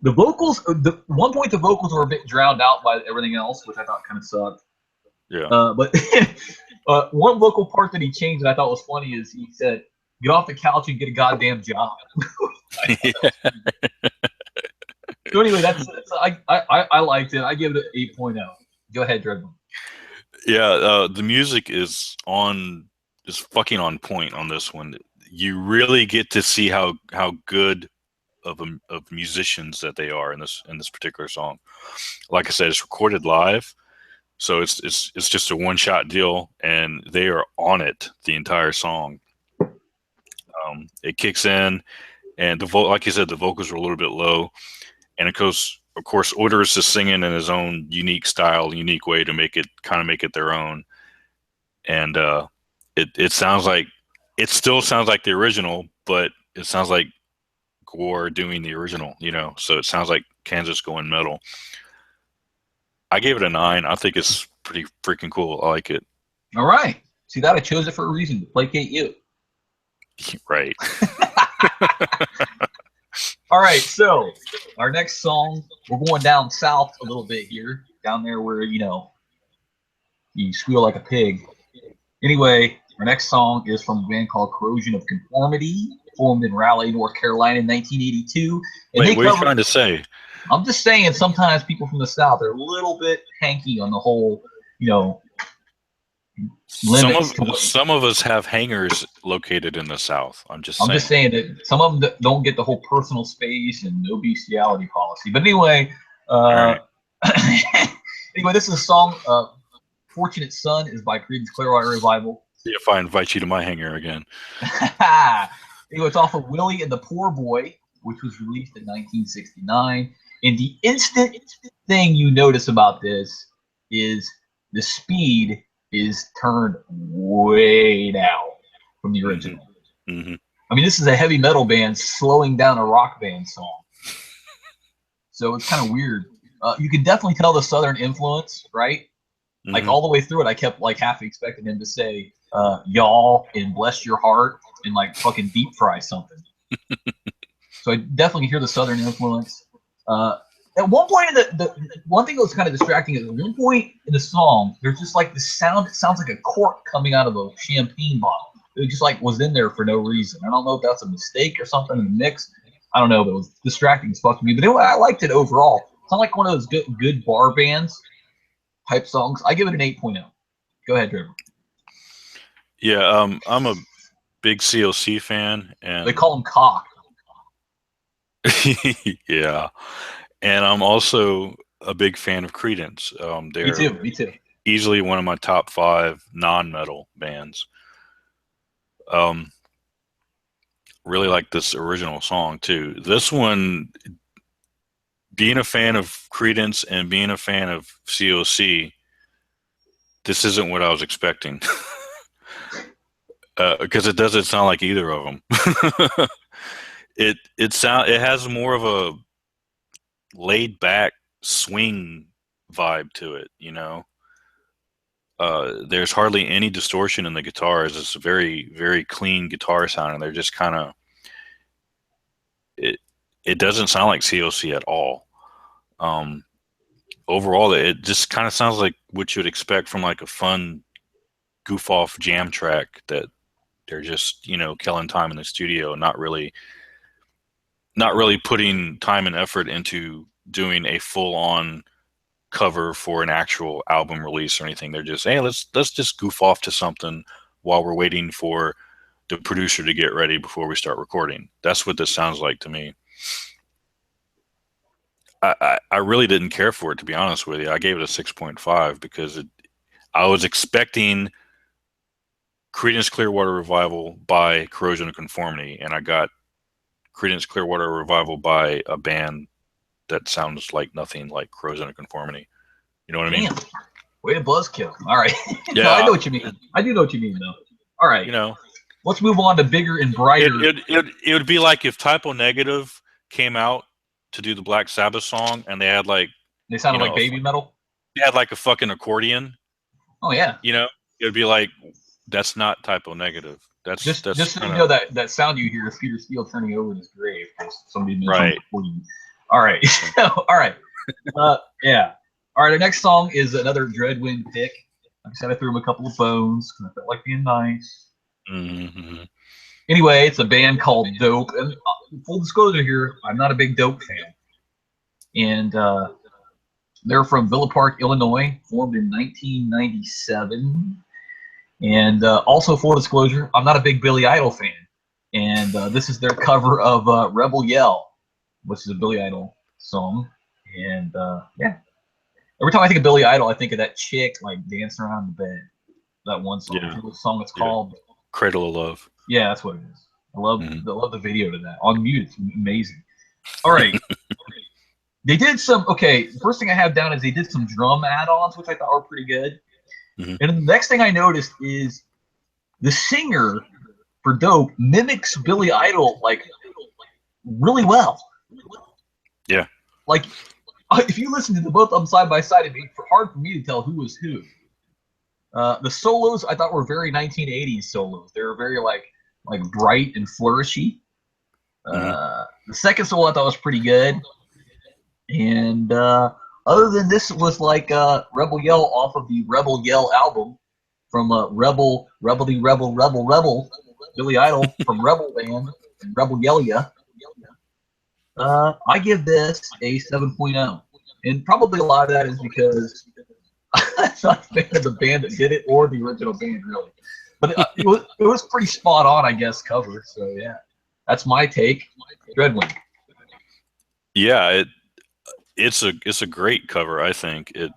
vocals. The one point the vocals were a bit drowned out by everything else, which I thought kind of sucked. Yeah. But one vocal part that he changed that I thought was funny is he said, "Get off the couch and get a goddamn job." So anyway, I liked it. I give it an 8.0. Go ahead, Dreadman. Yeah, the music is fucking on point on this one. You really get to see how good of musicians that they are in this particular song. Like I said, it's recorded live, so it's just a one shot deal, and they are on it the entire song. It kicks in, and like you said, the vocals are a little bit low, and of course, Oderus is singing in his own unique style, unique way to make it their own, and it sounds like it still sounds like the original, but it sounds like Gore doing the original, so it sounds like Kansas going metal. I gave it a 9. I think it's pretty freaking cool. I like it. All right. See that? I chose it for a reason, to placate you. Right. All right, so our next song, we're going down south a little bit here, down there where, you squeal like a pig. Anyway, our next song is from a band called Corrosion of Conformity, formed in Raleigh, North Carolina in 1982. And wait, what are you trying to say? I'm just saying sometimes people from the South are a little bit hanky on the whole, Some of us have hangars located in the South. I'm just saying that some of them don't get the whole personal space and no bestiality policy. But anyway, right. Anyway, this is a song. Fortunate Son is by Creedence Clearwater Revival. See if I invite you to my hangar again. Anyway, it's off of Willie and the Poor Boy, which was released in 1969. And the instant thing you notice about this is the speed is turned way down from the original. Mm-hmm. I mean, this is a heavy metal band slowing down a rock band song. So it's kind of weird. You can definitely tell the Southern influence, right? Mm-hmm. Like all the way through it, I kept like half expecting him to say y'all and bless your heart and like fucking deep fry something. So I definitely hear the Southern influence. At one point, the one thing that was kind of distracting is at one point in the song, there's just like the sound. It sounds like a cork coming out of a champagne bottle. It just like was in there for no reason. I don't know if that's a mistake or something in the mix. I don't know, but it was distracting as fuck to me. But anyway, I liked it overall. It's not like one of those good bar bands type songs. I give it an 8.0. Go ahead, Trevor. Yeah, I'm a big COC fan, and they call him Cock. Yeah, and I'm also a big fan of Creedence. Me too. Easily one of my top 5 non-metal bands. Really like this original song too. This one, being a fan of Creedence and being a fan of COC, this isn't what I was expecting. Because it doesn't sound like either of them. It has more of a laid back swing vibe to it, There's hardly any distortion in the guitars. It's a very, very clean guitar sound, and they're just kind of it doesn't sound like COC at all. Overall, it just kind of sounds like what you'd expect from like a fun goof off jam track that they're just, killing time in the studio, not really putting time and effort into doing a full on cover for an actual album release or anything. They're just, hey, let's just goof off to something while we're waiting for the producer to get ready before we start recording. That's what this sounds like to me. I really didn't care for it, to be honest with you. I gave it a 6.5 because I was expecting Creedence Clearwater Revival by Corrosion of Conformity, and I got Creedence Clearwater Revival by a band that sounds like nothing like Corrosion of Conformity. You know what I mean? Way to buzzkill. All right. Yeah. No, I know what you mean. I do know what you mean, though. All right. let's move on to bigger and brighter. It would be like if Typo Negative came out to do the Black Sabbath song, and they had like They sounded like baby metal. They had like a fucking accordion. Oh yeah. You know, it would be like, that's not Typo Negative. That's just that's so you know that sound you hear is Peter Steele turning over in his grave because somebody mentioned right. Accordion. All right. All right. Yeah. All right. Our next song is another Dreadwind pick. Like I said, I threw him a couple of bones because I felt like being nice. Mm-hmm. Anyway, it's a band called Dope. And full disclosure here, I'm not a big Dope fan. And they're from Villa Park, Illinois, formed in 1997. And also, full disclosure, I'm not a big Billy Idol fan. And this is their cover of Rebel Yell, which is a Billy Idol song. And yeah. Every time I think of Billy Idol, I think of that chick like dancing around the bed. That one song. Yeah. What song it's called? Cradle of Love. Yeah, that's what it is. I love the video to that. On mute, it's amazing. All right. They did some, the first thing I have down is they did some drum add-ons, which I thought were pretty good. Mm-hmm. And the next thing I noticed is the singer for Dope mimics Billy Idol, like, really well. Yeah. Like, if you listen to the both of them side by side, it'd be hard for me to tell who was who. The solos I thought were very 1980s solos. They were very like bright and flourishy. The second solo I thought was pretty good. And other than this, it was like Rebel Yell off of the Rebel Yell album from Rebel Billy Idol from Rebel Band and Rebel Yell Ya. I give this a 7.0. And probably a lot of that is because I'm not a fan of the band that did it or the original band, really. But it was pretty spot on, I guess, cover. So, yeah. That's my take. Dreadwind. Yeah, it's a great cover, I think. It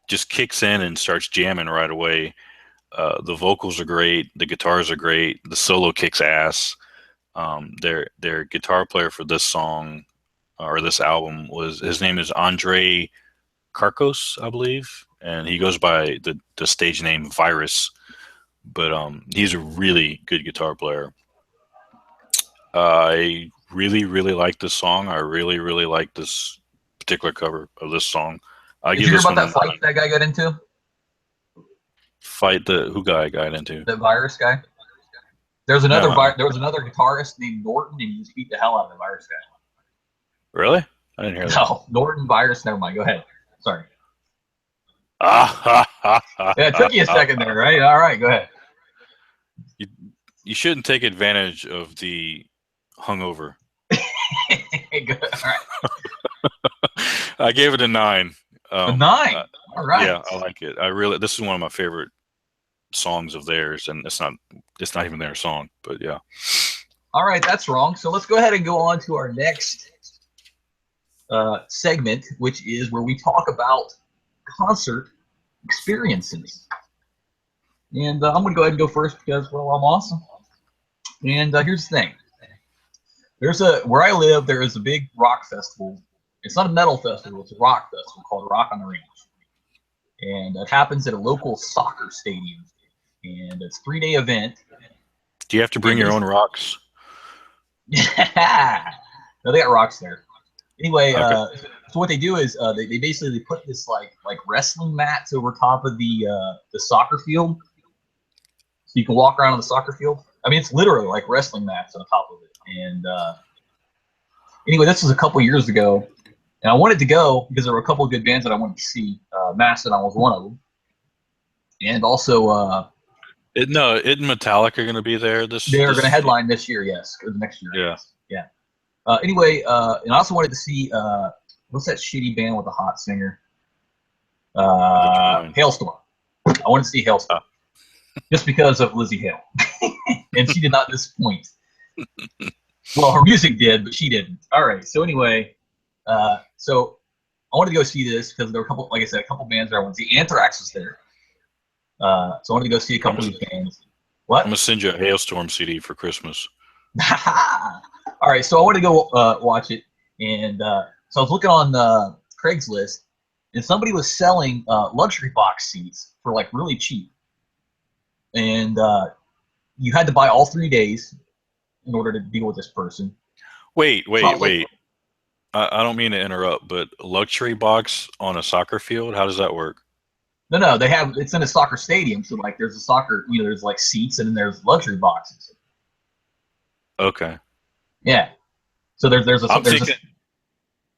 just kicks in and starts jamming right away. The vocals are great. The guitars are great. The solo kicks ass. Their guitar player for this song or this album his name is Andre Carcos, I believe, and he goes by the stage name Virus, but he's a really good guitar player. I really like this song. I really like this particular cover of this song. Did you hear about that fight that guy got into? Fight who guy got into? The Virus guy. There was another guitarist named Norton, and he just beat the hell out of the Virus guy. Really? I didn't hear that. No, Norton, Virus. Never mind. Go ahead. Sorry. Yeah, it took you a second there, right? All right, go ahead. You shouldn't take advantage of the hungover. Good. All right. I gave it a 9. A 9. All right. Yeah, I like it. This is one of my favorite songs of theirs, and it's not even their song, but yeah. All right, that's wrong. So let's go ahead and go on to our next segment, which is where we talk about concert experiences. And I'm going to go ahead and go first because, well, I'm awesome. And here's the thing. Where I live, there is a big rock festival. It's not a metal festival, it's a rock festival called Rock on the Range. And it happens at a local soccer stadium. And it's a 3-day event. Do you have to bring your own rocks? Yeah. No, they got rocks there. Anyway, okay. So what they do is they basically put this like wrestling mats over top of the soccer field, so you can walk around on the soccer field. I mean, it's literally like wrestling mats on top of it. And anyway, this was a couple years ago, and I wanted to go because there were a couple of good bands that I wanted to see. Mastodon was one of them, and also isn't Metallica going to be there? They're going to headline this year, yes, or the next year. Yeah, yeah. Anyway, and I also wanted to see what's that shitty band with the hot singer? Hailstorm. I wanted to see Hailstorm just because of Lizzie Hale, and she did not disappoint. Well, her music did, but she didn't. All right. So anyway, so I wanted to go see this because there were a couple bands there I wanted to see. Anthrax was there, so I wanted to go see a couple of these bands. What? I'm gonna send you a Hailstorm CD for Christmas. All right, so I want to go watch it, and so I was looking on Craigslist, and somebody was selling luxury box seats for like really cheap, and you had to buy all 3 days in order to deal with this person. Wait. Like, I don't mean to interrupt, but luxury box on a soccer field, how does that work? no, it's in a soccer stadium, so like there's a soccer, there's like seats and then there's luxury boxes. Okay. Yeah. So there's a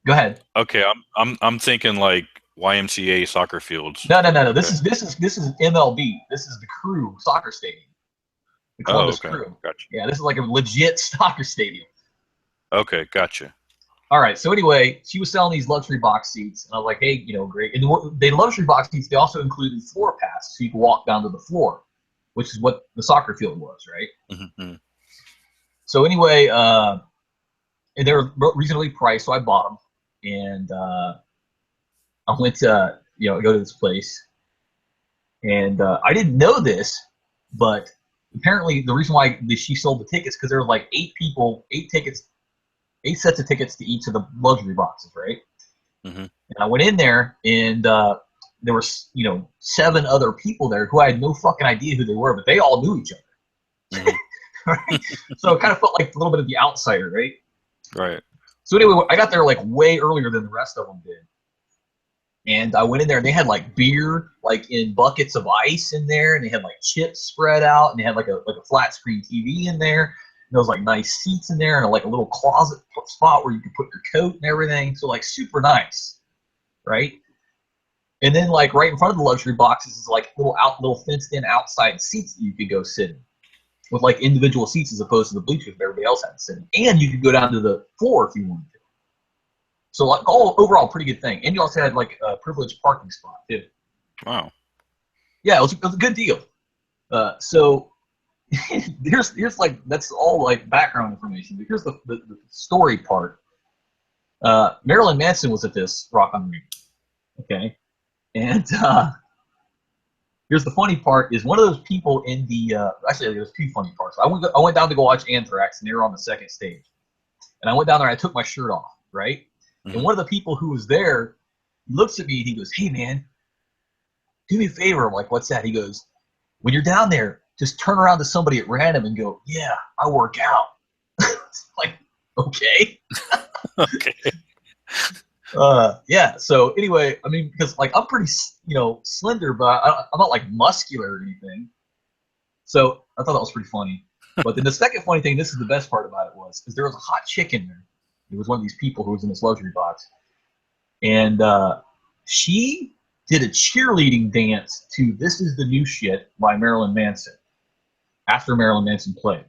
go ahead. Okay, I'm thinking like YMCA soccer fields. No. Okay. This is MLB. This is the Crew soccer stadium. The Columbus Crew. Gotcha. Yeah, this is like a legit soccer stadium. Okay, gotcha. All right. So anyway, she was selling these luxury box seats, and I was like, "Hey, great." And the luxury box seats, they also included floor pass, so you could walk down to the floor, which is what the soccer field was, right? Mm-hmm. So anyway, and they were reasonably priced, so I bought them, and I went to go to this place, and I didn't know this, but apparently the reason why she sold the tickets because there were like 8 people, 8 tickets. 8 sets of tickets to each of the luxury boxes, right? Mm-hmm. And I went in there, and there were 7 other people there who I had no fucking idea who they were, but they all knew each other. Mm-hmm. Right? So it kind of felt like a little bit of the outsider, right? Right. So anyway, I got there like way earlier than the rest of them did. And I went in there, and they had like beer, like in buckets of ice in there, and they had like chips spread out, and they had like a flat screen TV in there. There was like nice seats in there and like a little closet spot where you could put your coat and everything. So like super nice, right? And then like right in front of the luxury boxes is like little fenced in outside seats that you could go sit in with like individual seats as opposed to the bleachers that everybody else had to sit in. And you could go down to the floor if you wanted to. So like overall pretty good thing. And you also had like a privileged parking spot too. Wow. Yeah, it was a good deal. So here's like that's all like background information. But here's the story part. Marilyn Manson was at this Rock on the Ring, okay, and here's the funny part: is one of those people in the actually there's 2 funny parts. I went down to go watch Anthrax, and they were on the second stage, and I went down there. I took my shirt off, right, mm-hmm. And one of the people who was there looks at me and he goes, "Hey man, do me a favor." I'm like, "What's that?" He goes, "When you're down there, just turn around to somebody at random and go, 'Yeah, I work out.'" It's like, okay. Okay. Yeah. So anyway, I mean, because like I'm pretty, slender, but I'm not like muscular or anything. So I thought that was pretty funny. But then the second funny thing, this is the best part about it is there was a hot chick in there. It was one of these people who was in this luxury box, and she did a cheerleading dance to "This Is the New Shit" by Marilyn Manson after Marilyn Manson played,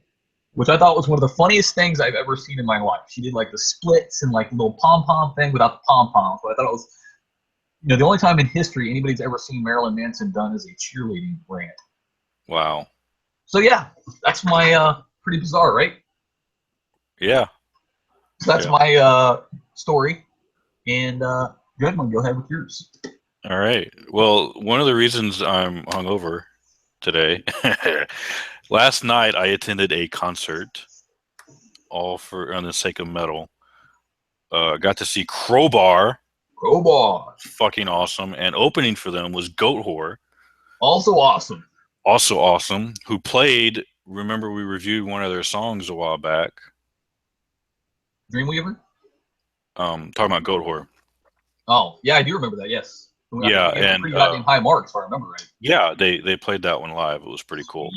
which I thought was one of the funniest things I've ever seen in my life. She did like the splits and like little pom-pom thing without the pom-pom. So I thought it was, the only time in history anybody's ever seen Marilyn Manson done as a cheerleading rant. Wow. So yeah, that's my pretty bizarre, right? Yeah. So that's my story. And Goodman, go ahead with yours. All right. Well, one of the reasons I'm hungover today, last night I attended a concert, all on the sake of metal. Got to see Crowbar. Crowbar. Fucking awesome. And opening for them was Goat Whore. Also awesome. Also awesome. Who played, remember we reviewed one of their songs a while back. Dreamweaver? Talking about Goat Whore. Oh, yeah, I do remember that, yes. Yeah, and pretty goddamn high marks, if I remember right. Yeah, they played that one live. It was pretty cool.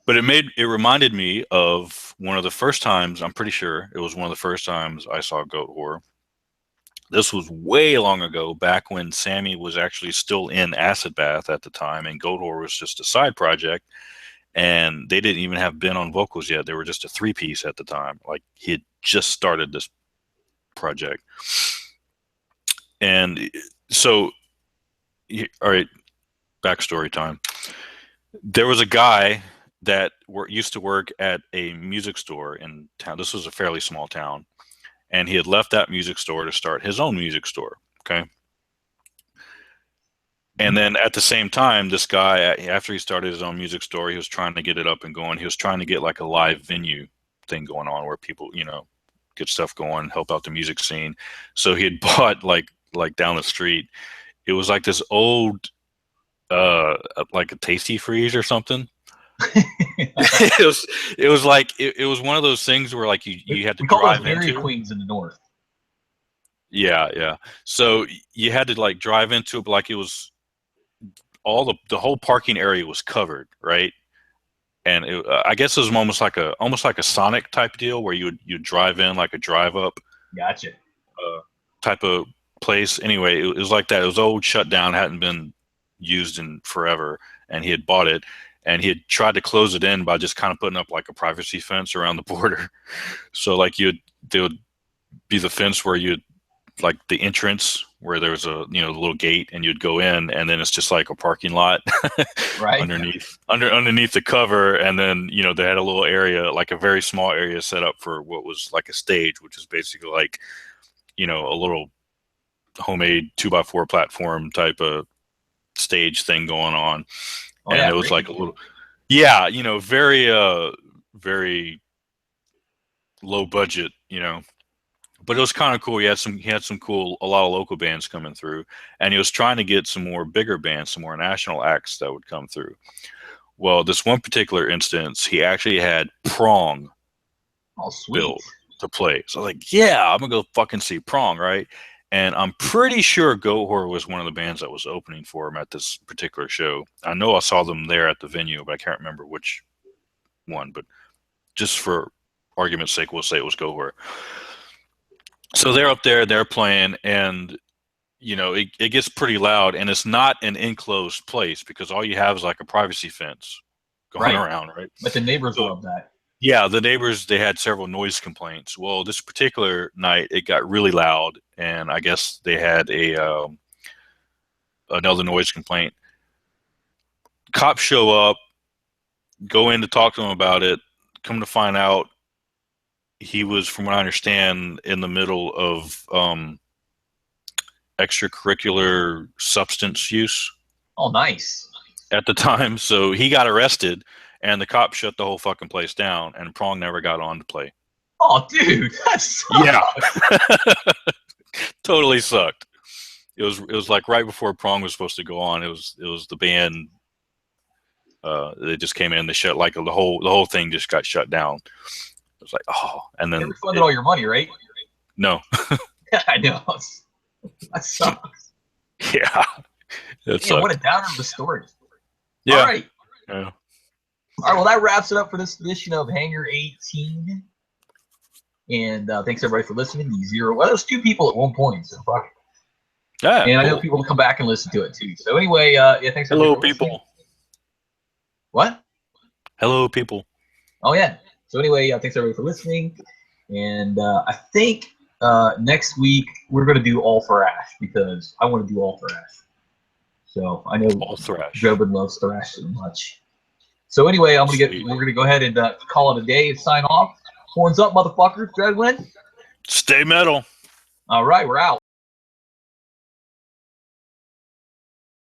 But it reminded me of one of the first times, I'm pretty sure it was one of the first times I saw Goat Whore. This was way long ago, back when Sammy was actually still in Acid Bath at the time, and Goat Whore was just a side project, and they didn't even have Ben on vocals yet. They were just a 3-piece at the time. Like, he had just started this project. And so, all right, backstory time. There was a guy that used to work at a music store in town. This was a fairly small town. And he had left that music store to start his own music store, okay? And then at the same time, this guy, after he started his own music store, he was trying to get it up and going. He was trying to get like a live venue thing going on where people, get stuff going, help out the music scene. So he had bought like down the street, it was like this old, like a Tasty Freeze or something. it was like it was one of those things where like you had to we call drive those Dairy into. Queens in the north. Yeah. So you had to like drive into it, but like it was all the whole parking area was covered, right? And I guess it was almost like a Sonic type deal where you drive in like a drive up. Gotcha. Type of place. Anyway, it was like that. It was old, shut down, hadn't been used in forever, and he had bought it, and he had tried to close it in by just kind of putting up like a privacy fence around the border. So like there would be the fence where you'd like the entrance where there was a little gate, and you'd go in, and then it's just like a parking lot right underneath the cover, and then they had a little area, like a very small area set up for what was like a stage, which is basically like a little homemade 2x4 platform type of stage thing going on. It was like a little, very, very low budget, but it was kind of cool. He had some cool, a lot of local bands coming through, and he was trying to get some more bigger bands, some more national acts that would come through. Well, this one particular instance, he actually had Prong built to play. So I was like, yeah, I'm gonna go fucking see Prong, right? And I'm pretty sure Gohor was one of the bands that was opening for him at this particular show. I know I saw them there at the venue, but I can't remember which one. But just for argument's sake, we'll say it was Gohor. So they're up there, they're playing, and it gets pretty loud, and it's not an enclosed place because all you have is like a privacy fence going around, right? But the neighbors love that. Yeah, the neighbors, they had several noise complaints. Well, this particular night, it got really loud, and I guess they had another noise complaint. Cops show up, go in to talk to him about it, come to find out he was, from what I understand, in the middle of extracurricular substance use. Oh, nice. At the time, so he got arrested, and the cops shut the whole fucking place down, and Prong never got on to play. Oh, dude, that sucks. Yeah. Totally sucked. It was like right before Prong was supposed to go on. It was the band. They just came in. They shut like the whole thing just got shut down. It was like, oh, and then you refunded all your money, right? No. I know. That sucks. Yeah. What a downer of a story. Yeah. All right. Yeah. All right. Well, that wraps it up for this edition of Hangar 18. And thanks everybody for listening. Well, there's 2 people at one point, so fuck it. Yeah. And I know people will come back and listen to it too. So anyway, thanks. Hello, people. What? Hello, people. Oh yeah. So anyway, thanks everybody for listening. And I think next week we're going to do All Thrash because I want to do All Thrash. So I know All Thrash. Jobin loves thrash so much. So anyway, we're gonna go ahead and call it a day and sign off. Horns up, motherfuckers. Dreadwind. Stay metal. All right, we're out.